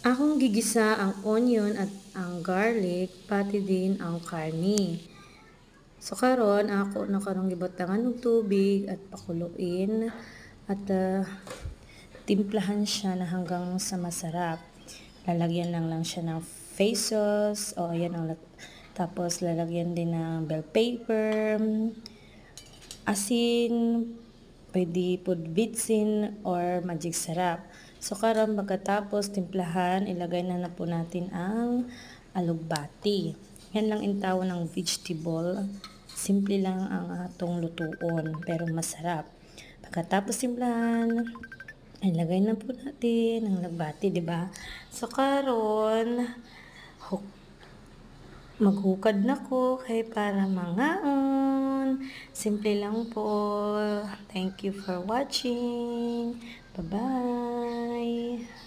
Akong gigisa ang onion at ang garlic, pati din ang karni. So karon ako na karong gibutangan og tubig at pakuluin at timplahan siya na hanggang sa masarap. Lalagyan lang siya ng face sauce o ayan ang tapos lalagyan din ng bell pepper, asin, pwede pud bitsin or magic sarap. So karon pagkatapos timplahan, ilagay na po natin ang alugbati. Yan lang ang tawag ng vegetable. Simple lang ang atong lutuon pero masarap. Pagkatapos timplahan, ilagay na po natin ang alugbati, di ba? So karon maghukad na ko kay para mangaon. Simple lang po. Thank you for watching. Bye-bye.